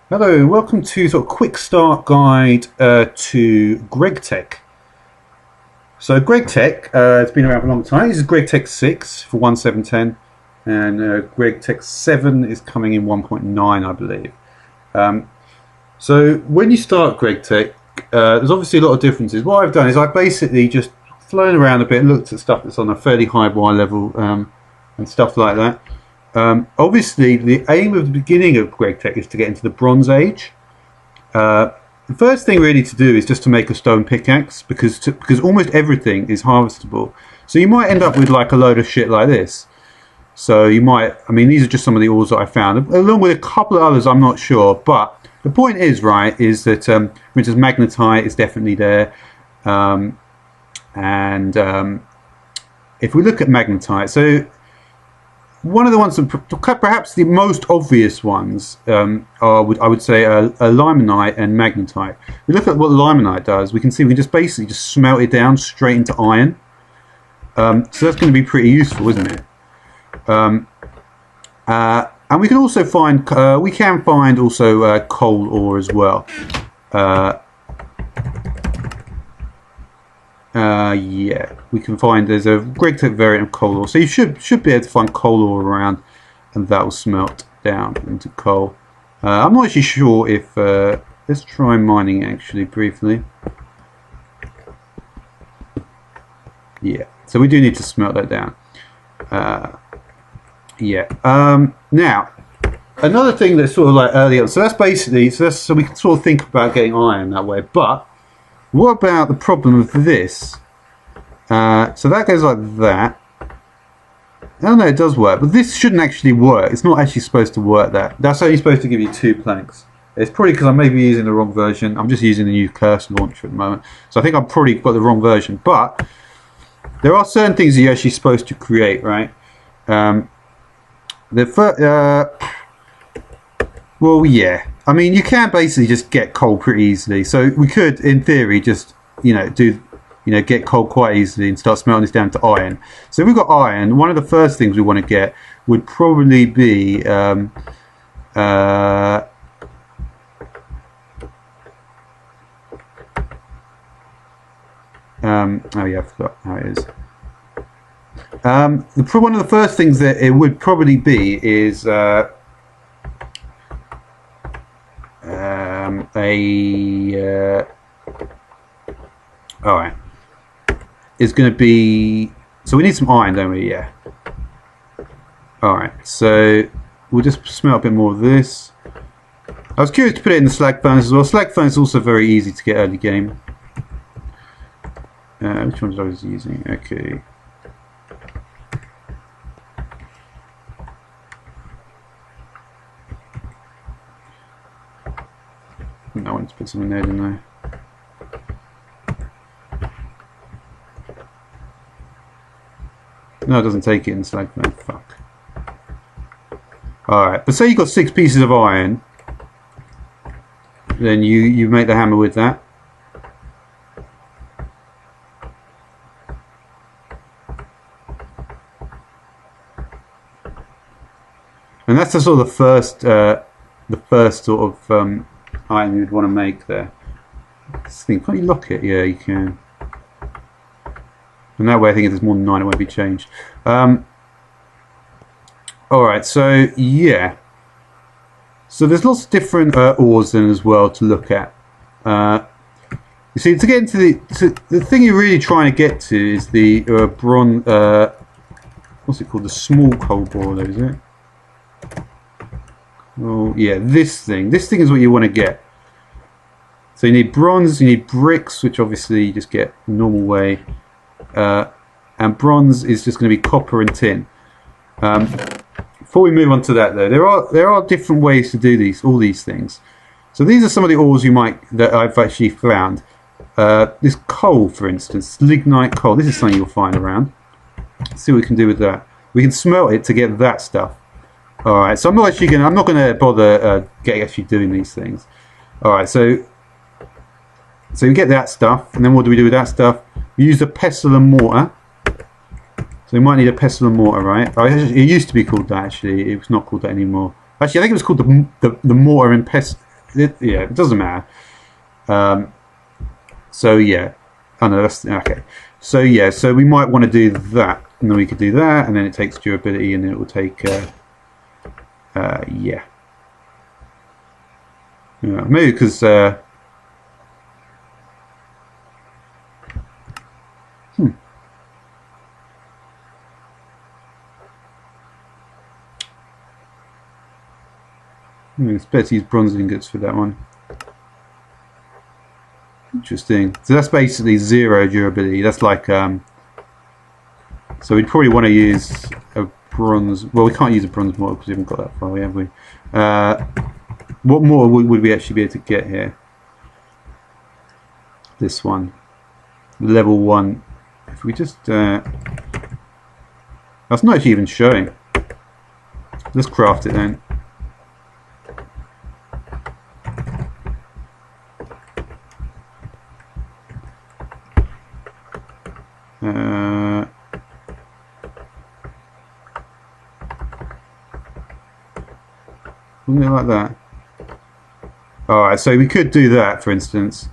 Hello, welcome to sort of quick start guide to Gregtech. So Gregtech, it's been around for a long time. This is Gregtech 6 for 1.7.10 and Gregtech 7 is coming in 1.9, I believe. So when you start Gregtech, there's obviously a lot of differences. What I've done is I've basically just flown around a bit, looked at stuff that's on a fairly high wire level and stuff like that. Obviously, the aim of the beginning of Gregtech is to get into the Bronze Age. The first thing really to do is just to make a stone pickaxe because almost everything is harvestable. So you might end up with like a load of shit like this. So you might, I mean, these are just some of the ores that I found, along with a couple of others I'm not sure. But the point is, right, is that for instance, magnetite is definitely there, if we look at magnetite, so one of the ones that perhaps the most obvious ones are, I would say, limonite and magnetite. We look at what limonite does. We can see we can just basically just smelt it down straight into iron. So that's going to be pretty useful, isn't it? And we can also find coal ore as well. Yeah, we can find there's a Gregtech variant of coal ore, so you should be able to find coal ore around, and that will smelt down into coal. I'm not actually sure if let's try mining actually briefly. Yeah, so we do need to smelt that down. Yeah. Now, another thing that's sort of like earlier, so that's basically so we can sort of think about getting iron that way, but what about the problem of this? So that goes like that. Oh no, it does work, but this shouldn't actually work. It's not actually supposed to work that. That's only supposed to give you 2 planks. It's probably because I may be using the wrong version. I'm just using the new cursor launcher at the moment. So I think I've probably got the wrong version. But there are certain things that you're actually supposed to create, right? Well, yeah. I mean, you can basically just get coal pretty easily. So we could, in theory, just get coal quite easily and start smelting this down to iron. So if we've got iron, one of the first things we want to get would probably be oh yeah, I forgot how it is. One of the first things that it would probably be is alright, is going to be, so we need some iron, don't we? Yeah. Alright, so we'll just smelt a bit more of this. I was curious to put it in the slag furnace as well. Slag furnace is also very easy to get early game. Which ones I was using? Okay. I wanted to put some in there, didn't I? No, it doesn't take it in slag furnace. Fuck. Alright, but say you've got 6 pieces of iron, then you make the hammer with that. And that's the sort of the first sort of item you'd want to make there. This thing, can't you lock it? Yeah, you can. And that way I think if there's more than 9 it won't be changed. Alright, so yeah. So there's lots of different ores then as well to look at. You see, to get into the thing you're really trying to get to is the bronze, what's it called? The small coal borer, is it? Oh yeah, this thing. This thing is what you want to get. So you need bronze, you need bricks, which obviously you just get normal way. And bronze is just going to be copper and tin. Before we move on to that, though, there are different ways to do all these things. So these are some of the ores that I've actually found. This coal, for instance, lignite coal. This is something you'll find around. Let's see what we can do with that. We can smelt it to get that stuff. All right. So I'm not going to bother actually doing these things. All right. So we get that stuff, and then what do we do with that stuff? We use a pestle and mortar. So we might need a pestle and mortar, right? It used to be called that, actually. It was not called that anymore. Actually, I think it was called the mortar and pestle. yeah, it doesn't matter. So yeah, oh no, that's okay. So yeah, so we might want to do that, and then we could do that, and then it takes durability, and then it will take yeah. Maybe because it's better to use bronze ingots for that one. Interesting. So that's basically 0 durability. That's like so we'd probably want to use a bronze. Well, we can't use a bronze mortar because we haven't got that far, have we? What mortar would we actually be able to get here? This one, level 1. If we just that's not actually even showing. Let's craft it then. Something like that. Alright, so we could do that, for instance.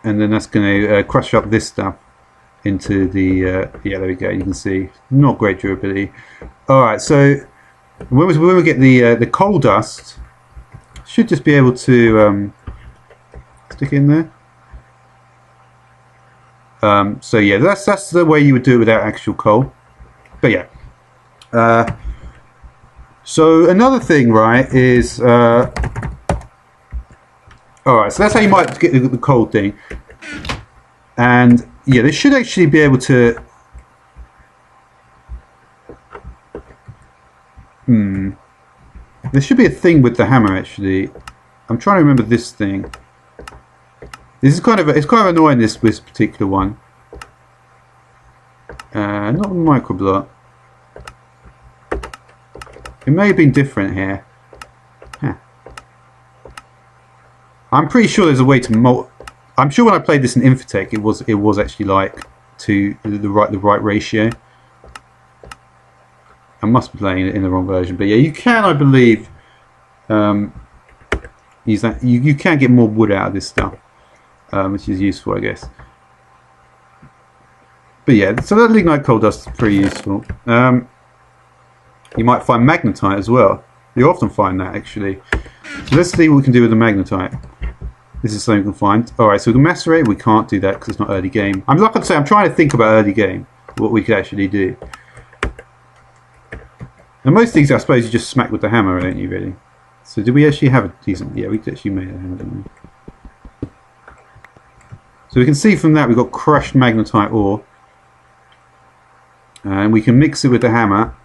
And then that's going to crush up this stuff into the... yeah, there we go, you can see. Not great durability. Alright, so when we get the coal dust, should just be able to stick in there. So yeah, that's the way you would do it without actual coal. But yeah. So another thing, right, is alright, so that's how you might get the coal thing. And yeah, they should actually be able to there should be a thing with the hammer actually. I'm trying to remember this thing. This is kind of annoying, this particular one. Not a microblock. It may have been different here. Huh. I'm pretty sure there's a way to I'm sure when I played this in Infotech, it was actually like to the right ratio. I must be playing it in the wrong version, but yeah, you can, I believe, use that. You can get more wood out of this stuff, which is useful, I guess. But yeah, so that lignite coal dust is pretty useful. You might find magnetite as well. You often find that actually. So let's see what we can do with the magnetite. This is something we can find. Alright, so we can macerate. We can't do that because it's not early game. I'm like I say, I'm trying to think about early game, what we could actually do. And most things I suppose you just smack with the hammer, don't you really? So do we actually have a decent... Yeah, we actually made a hammer, didn't we? So we can see from that we've got crushed magnetite ore. And we can mix it with the hammer.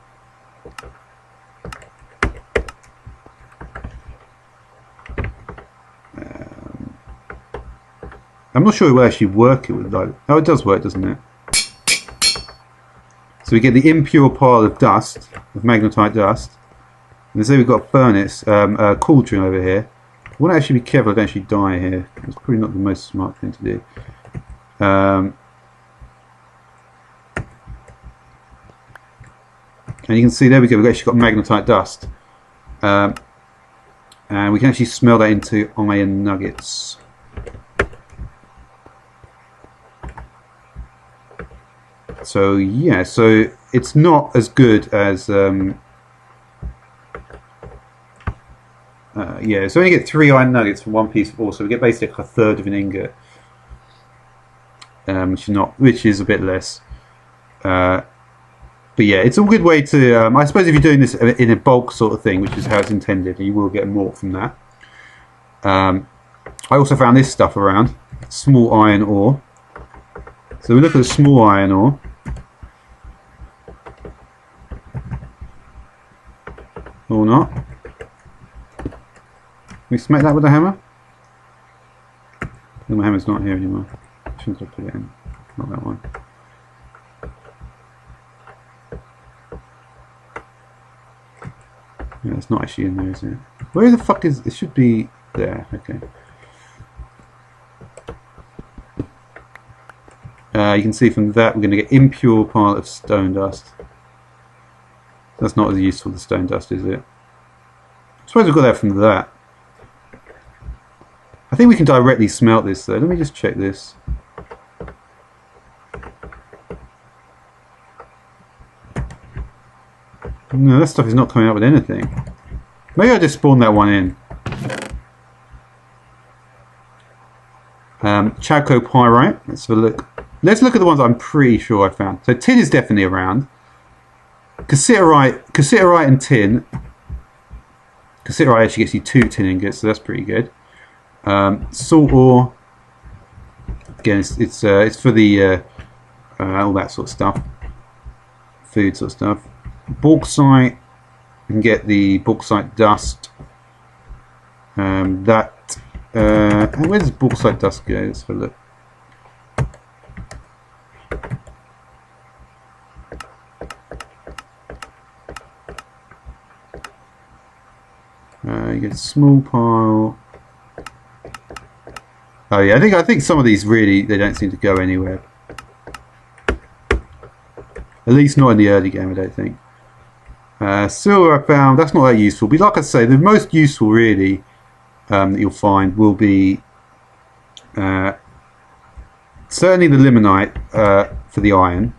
I'm not sure it will actually work it with, like, oh, it does work, doesn't it? So we get the impure pile of dust, of magnetite dust. And so we've got a furnace, a cauldron over here. I want to actually be careful I don't actually die here. It's probably not the most smart thing to do. And you can see, there we go, we've actually got magnetite dust. And we can actually smell that into iron nuggets. So yeah, so it's not as good as yeah, so we get 3 iron nuggets from 1 piece of ore, so we get basically like a third of an ingot, which is a bit less. But yeah, it's a good way to. I suppose if you're doing this in a bulk sort of thing, which is how it's intended, you will get more from that. I also found this stuff around, small iron ore. So we look at the small iron ore. Or not. We smack that with a hammer? No, my hammer's not here anymore. Shouldn't have put it in. Not that one. Yeah, it's not actually in there, is it? Where the fuck is it? Should be there. Okay. You can see from that we're going to get impure pile of stone dust. That's not as useful as stone dust, is it? suppose we've got that from that. I think we can directly smelt this though. Let me just check this. No, that stuff is not coming up with anything. Maybe I just spawned that one in. Chalcopyrite. Let's have a look. Let's look at the ones I'm pretty sure I found. So tin is definitely around. Cassiterite and tin. Cassiterite actually gets you 2 tin ingots, so that's pretty good. Salt ore. Again, it's for the all that sort of stuff. Food sort of stuff. Bauxite. You can get the bauxite dust. Where does bauxite dust go? Let's have a look. You get a small pile. Oh yeah, I think some of these really they don't seem to go anywhere. At least not in the early game, I don't think. Silver I found, that's not that useful. But like I say, the most useful really that you'll find will be certainly the limonite for the iron.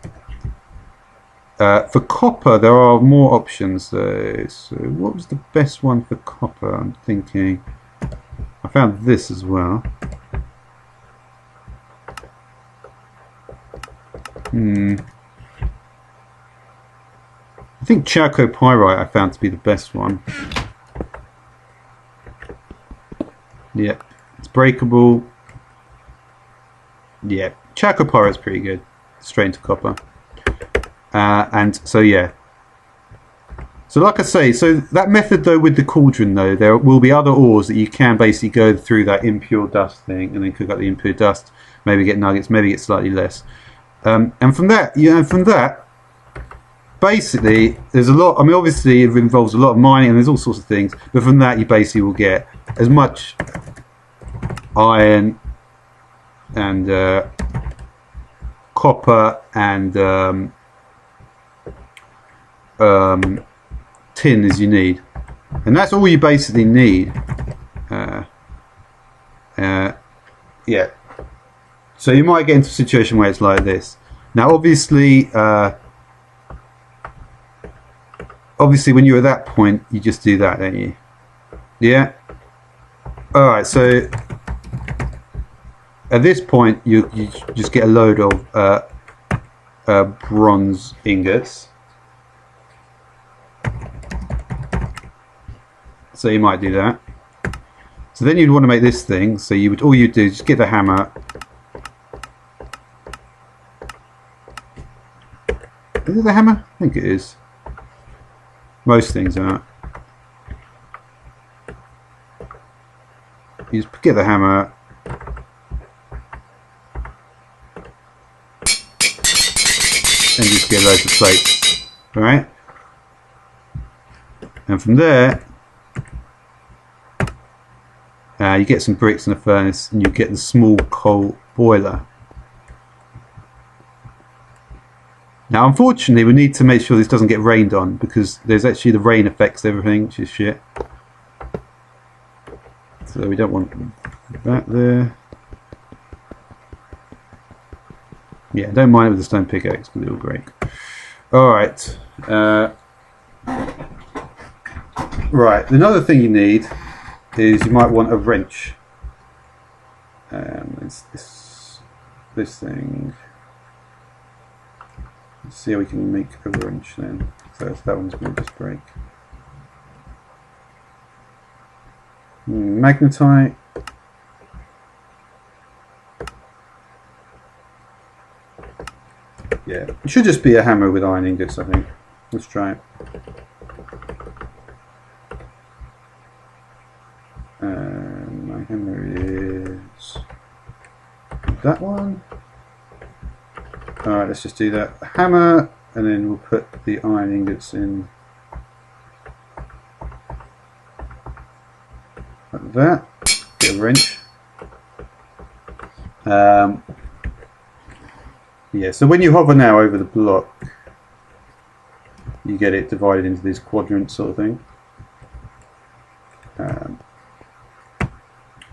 For copper, there are more options though. So what was the best one for copper? I'm thinking. I found this as well. I think chalcopyrite I found to be the best one. Yep, it's breakable. Yeah, chalcopyrite's pretty good. Straight into copper. And so yeah. So like I say, so that method though with the cauldron though, there will be other ores that you can basically go through that impure dust thing and then cook up the impure dust. Maybe get nuggets, maybe get slightly less. And from that, basically, there's a lot. I mean, obviously, it involves a lot of mining, and there's all sorts of things. But from that, you basically will get as much iron and copper and tin as you need, and that's all you basically need. Yeah. So you might get into a situation where it's like this. Now, obviously. Obviously, when you're at that point, you just do that, don't you? Yeah. All right. So at this point, you just get a load of bronze ingots. So you might do that. So then you'd want to make this thing. So you would all you do is just get the hammer. Is it the hammer? I think it is. Most things are. You just get the hammer. And just get loads of plates. Alright? And from there, you get some bricks in the furnace and you get the small coal boiler. Now, unfortunately, we need to make sure this doesn't get rained on because there's actually the rain affects everything, which is shit. So we don't want that there. Yeah, don't mind it with the stone pickaxe because it will break. Alright. Right, another thing you need is you might want a wrench. It's this thing. Let's see how we can make a wrench then. So that one's going to just break. Magnetite. Yeah, it should just be a hammer with iron ingots, I think. Let's try it. My hammer is that one. Alright, let's just do that. Hammer, and then we'll put the iron ingots in like that. Get a wrench. Yeah, so when you hover now over the block, you get it divided into this quadrant sort of thing.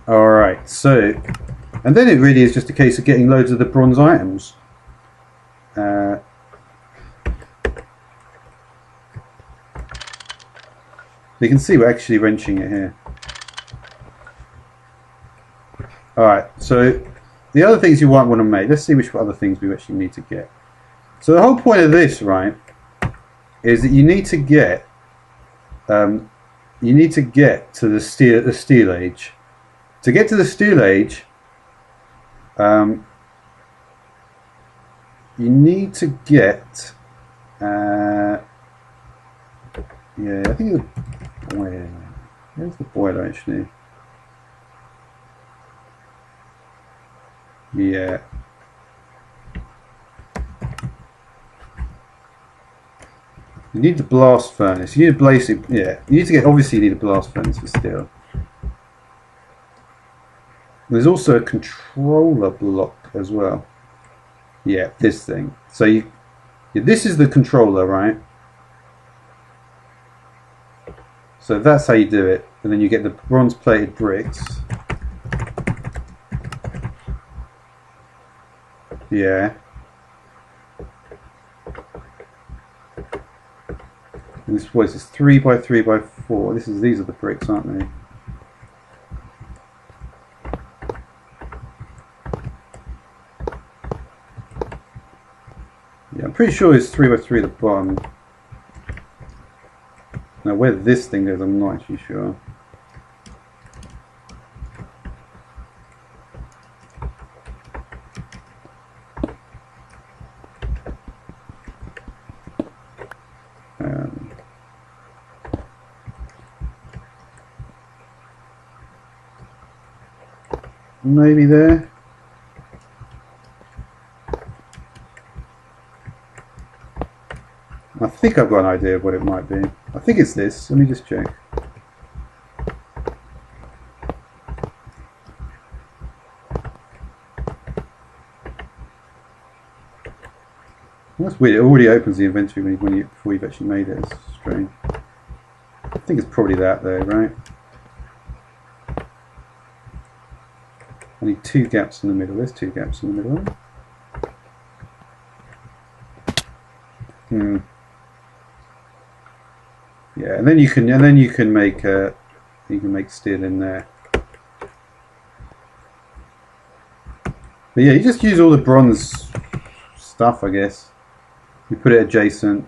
Alright, so, and then it really is just a case of getting loads of the bronze items. You can see we're actually wrenching it here. Alright, so the other things you might want to make, let's see which other things we actually need to get. So the whole point of this, right, is that you need to get to the steel age. To get to the steel age, you need to get yeah, I think the boiler. Where's the boiler actually? Yeah. You need the blast furnace. You need a basic, yeah. You need to get, obviously you need a blast furnace for steel. There's also a controller block as well. Yeah, this thing. So you, yeah, this is the controller, right? So that's how you do it, and then you get the bronze-plated bricks. Yeah. And this was 3 by 3 by 4. These are the bricks, aren't they? Yeah, I'm pretty sure it's 3 by 3 at the bottom. Now where this thing goes, I'm not actually sure. Maybe there. I think I've got an idea of what it might be. I think it's this. Let me just check. That's weird. It already opens the inventory before you've actually made it. It's strange. I think it's probably that though, right? I need 2 gaps in the middle. There's 2 gaps in the middle. Yeah, and then you can make steel in there. But yeah, you just use all the bronze stuff, I guess. You put it adjacent.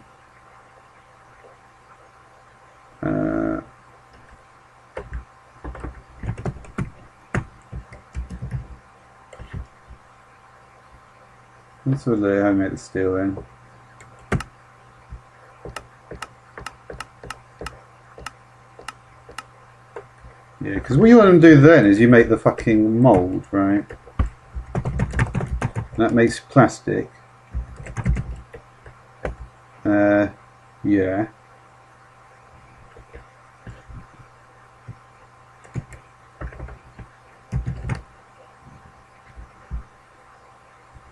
That's what I made the steel in. Yeah, because what you want to do then is you make the fucking mould, right? That makes plastic. Yeah.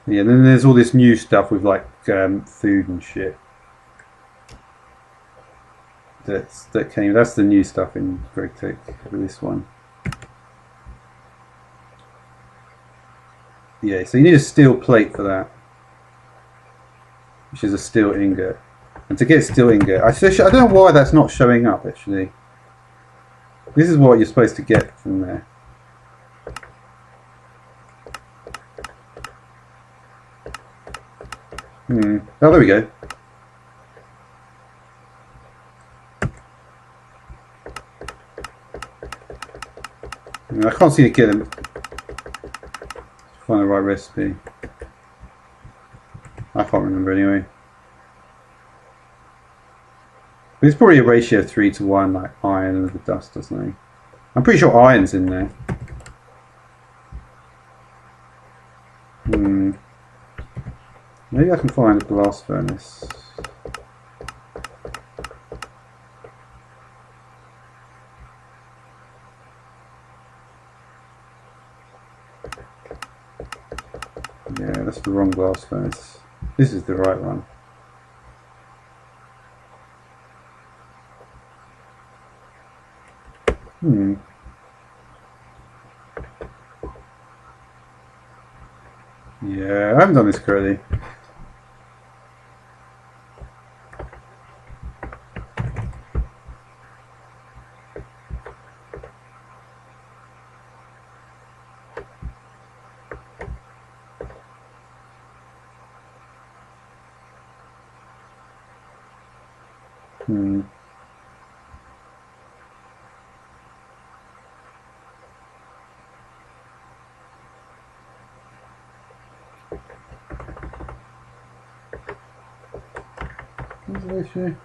Yeah, and then there's all this new stuff with like food and shit. That's the new stuff in Gregtech for this one. Yeah, so you need a steel plate for that, which is a steel ingot. And to get steel ingot, I don't know why that's not showing up actually. This is what you're supposed to get from there. Oh, there we go. I can't seem to get them. Find the right recipe. I can't remember anyway. But it's probably a ratio of 3 to 1, like iron and the dust or something. I'm pretty sure iron's in there. Maybe I can find a blast furnace. Yeah, that's the wrong blast furnace. This is the right one. Yeah, I haven't done this correctly. Issue.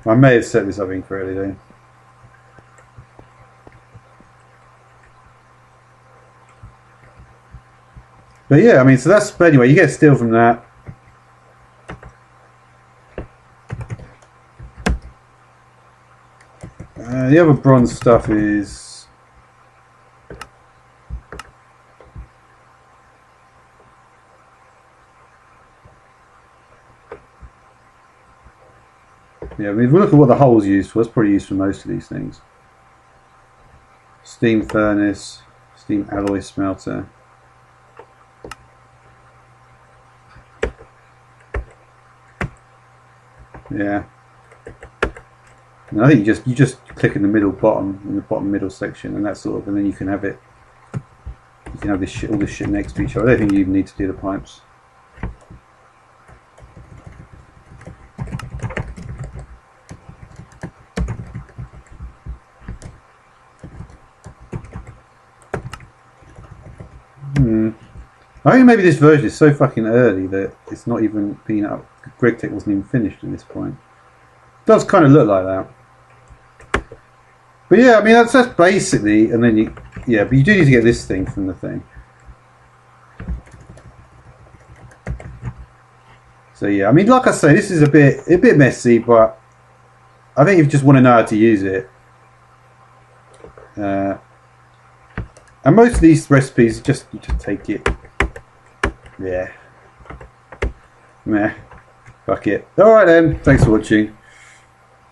I may have set this up incorrectly though. But yeah, I mean, so that's, but anyway, you get steel from that. The other bronze stuff is yeah, I mean, if we look at what the hull's used for, it's probably used for most of these things. Steam furnace, steam alloy smelter. Yeah. And I think you just click in the middle bottom, in the bottom middle section, and that sort of, and then you can have it. You can have this shit, all this shit next to each other. I don't think you even need to do the pipes. I think maybe this version is so fucking early that it's not even been up. Gregtech wasn't even finished at this point. It does kind of look like that. But yeah, I mean that's basically, and then but you do need to get this thing from the thing. So yeah, I mean, like I say, this is a bit messy, but I think if you just want to know how to use it, and most of these recipes, you just take it. Yeah. Meh. Fuck it. Alright then, thanks for watching.